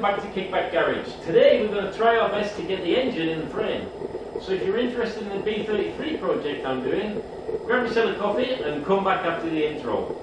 back to Kickback Garage. Today we're going to try our best to get the engine in the frame. So if you're interested in the B33 project I'm doing, grab yourself a coffee and come back after the intro.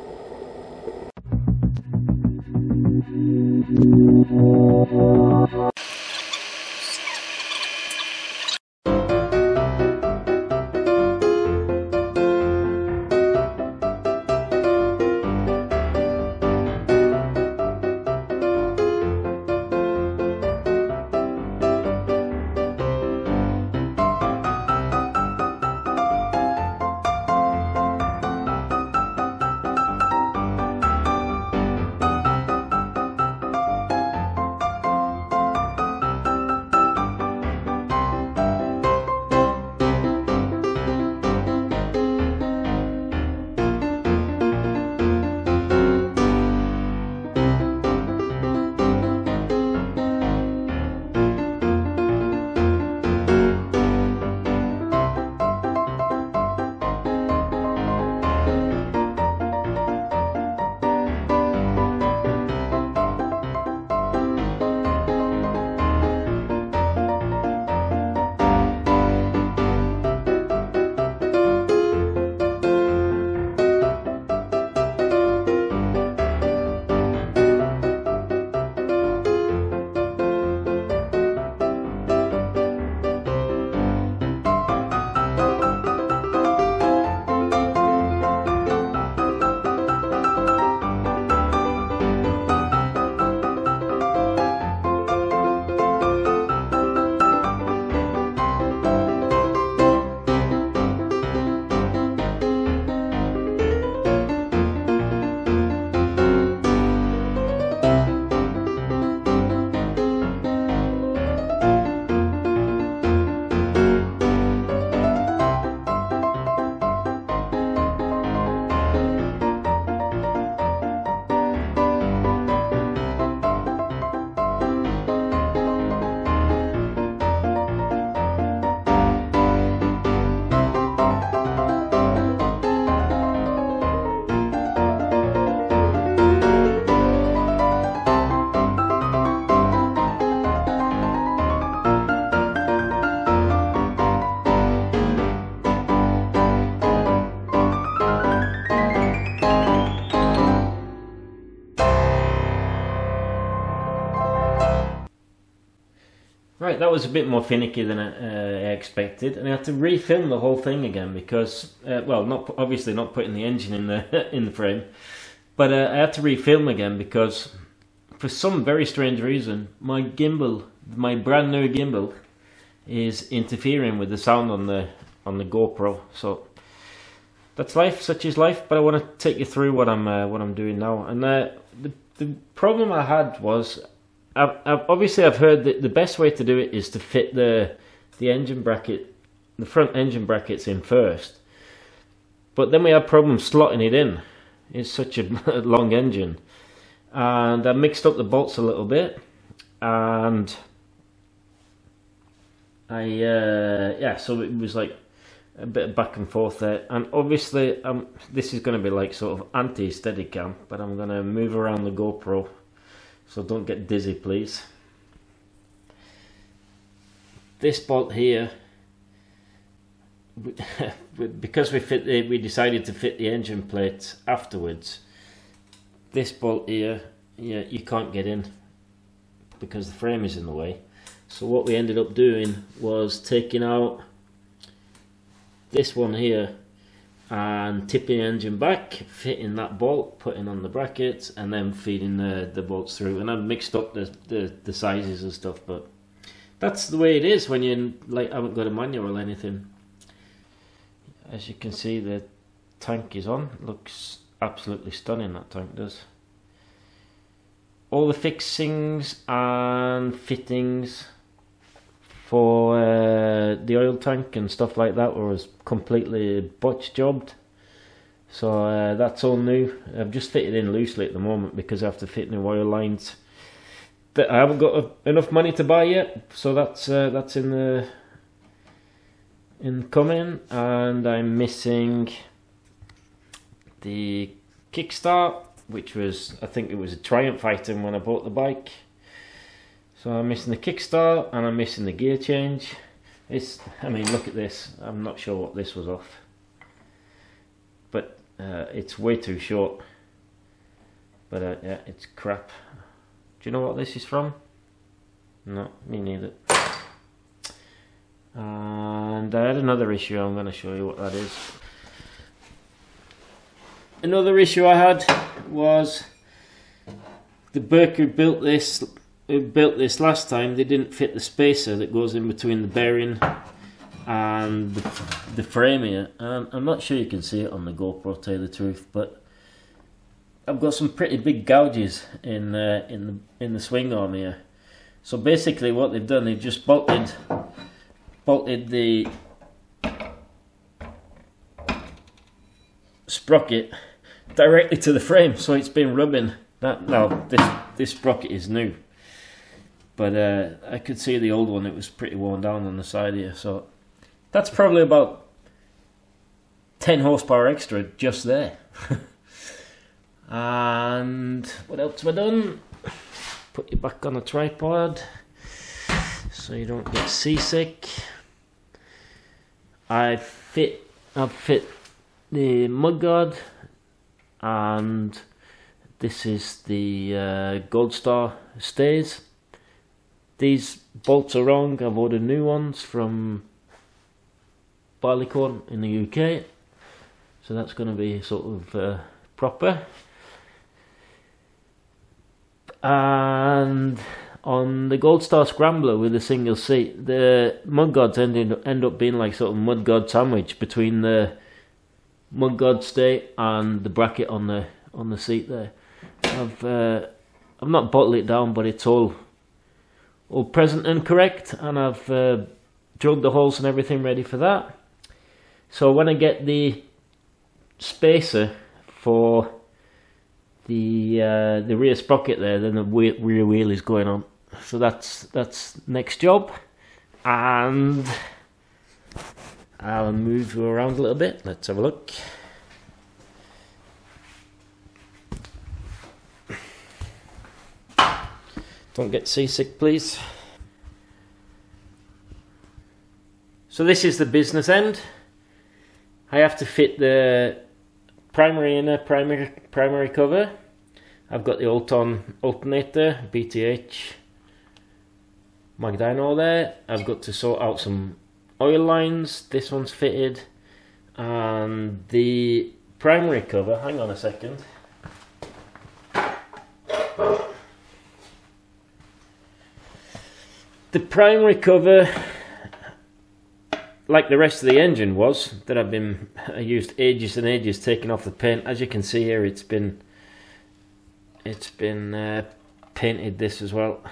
Right, that was a bit more finicky than I expected, and I had to refilm the whole thing again because, well, obviously not putting the engine in the in the frame, but I had to refilm again because, for some very strange reason, my gimbal, my brand new gimbal, is interfering with the sound on the GoPro. So that's life, such is life. But I want to take you through what I'm doing now, and the problem I had was. Obviously, I've heard that the best way to do it is to fit the engine bracket, the front engine brackets in first. But then we had problems slotting it in. It's such a long engine, and I mixed up the bolts a little bit, and yeah, so it was like a bit of back and forth there. And obviously, this is going to be like sort of anti-Steadicam, but I'm going to move around the GoPro. So don't get dizzy, please. This bolt here, because we decided to fit the engine plate afterwards. This bolt here, yeah, you can't get in because the frame is in the way. So what we ended up doing was taking out this one here and tipping the engine back, fitting that bolt, putting on the brackets, and then feeding the bolts through. And I mixed up the sizes and stuff, but that's the way it is when you haven't got a manual or anything. As you can see, the tank is on. Looks absolutely stunning, that tank does. All the fixings and fittings for the oil tank and stuff like that was completely botch jobbed, so that's all new. I've just fitted in loosely at the moment because I have to fit new oil lines that I haven't got enough money to buy yet, so that's in the coming. And I'm missing the Kickstart, which was, I think it was a Triumph item when I bought the bike. So I'm missing the kickstart and I'm missing the gear change. I mean, look at this. I'm not sure what this was off, but it's way too short. But yeah, it's crap. Do you know what this is from? No, me neither. And I had another issue. I'm going to show you what that is. Another issue I had was the Burke who built this last time. They didn't fit the spacer that goes in between the bearing and the frame here. I'm not sure you can see it on the GoPro, to tell you the truth, but I've got some pretty big gouges in the swing arm here. So basically, what they've done, they've just bolted the sprocket directly to the frame, so it's been rubbing. Now this sprocket is new, but I could see the old one, it was pretty worn down on the side here, so that's probably about 10 horsepower extra just there. And what else have I done? Put you back on a tripod so you don't get seasick. I've fit the Mudguard, and this is the Gold Star stays. These bolts are wrong. I've ordered new ones from Barleycorn in the UK, so that's going to be sort of proper. And on the Gold Star Scrambler with a single seat, the Mudguards end up being like sort of Mudguard sandwich between the Mudguard stay and the bracket on the seat there. I've not bottled it down, but it's all present and correct, and I've drilled the holes and everything ready for that. So when I get the spacer for the rear sprocket there, then the rear wheel is going on. So that's next job, and I'll move you around a little bit. Let's have a look. Don't get seasick, please. So this is the business end. I have to fit the primary inner primary cover. I've got the alternator, BTH, Magdino there. I've got to sort out some oil lines. This one's fitted, and the primary cover, hang on a second. The primary cover, like the rest of the engine was, that I used ages and ages taking off the paint. As you can see here, it's been painted this as well.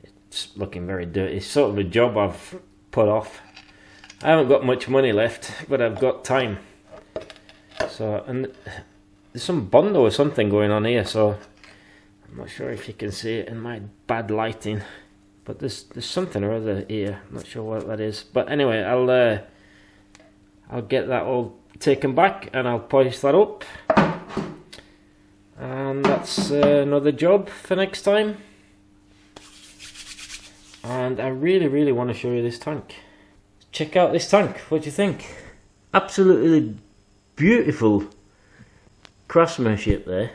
It's looking very dirty. It's sort of a job I've put off. I haven't got much money left, but I've got time. So, and there's some Bondo or something going on here, so I'm not sure if you can see it in my bad lighting. But there's something or other here. I'm not sure what that is. But anyway, I'll get that all taken back and I'll polish that up. And that's another job for next time. And I really want to show you this tank. Check out this tank. What do you think? Absolutely beautiful craftsmanship there.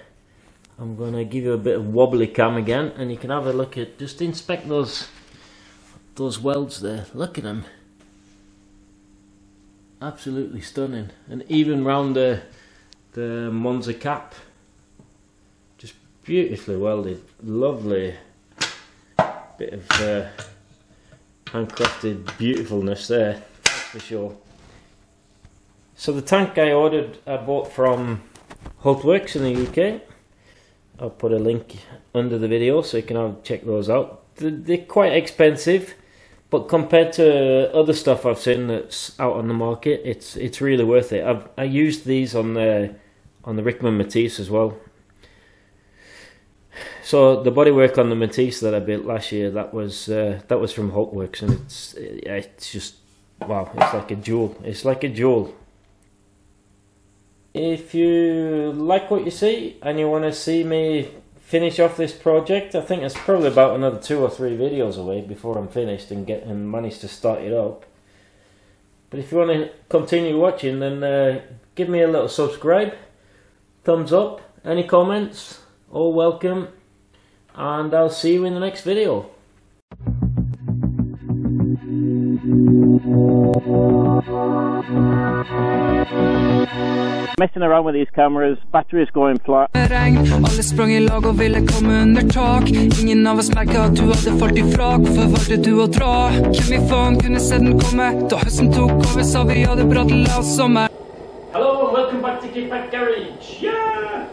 I'm going to give you a bit of wobbly cam again, and you can have a look at, just inspect those welds there. Look at them. Absolutely stunning. And even round the Monza cap, just beautifully welded. Lovely bit of handcrafted beautifulness there, that's for sure. So the tank I bought from Hultworks in the UK. I'll put a link under the video so you can check those out. They're quite expensive, but compared to other stuff I've seen that's out on the market, it's really worth it. I used these on the Rickman Matisse as well. So the bodywork on the Matisse that I built last year, that was from Hultworks, and it's just wow, it's like a jewel. It's like a jewel. If you like what you see and you want to see me finish off this project. I think it's probably about another 2 or 3 videos away before I'm finished and manage to start it up. But if you want to continue watching, then give me a little subscribe, thumbs up, any comments, all welcome, and I'll see you in the next video. Messing around with these cameras, batteries going flat. Alle sprang I lag og ville komme under tak. Ingen av oss merket at du hadde falt ifra. Hvorfor valgte du å dra? Hvem I faen kunne se den komme? Da høsten tok over, sa vi hadde bra til la oss sommer. Hello and welcome back to Kickstart Garage. Yeah!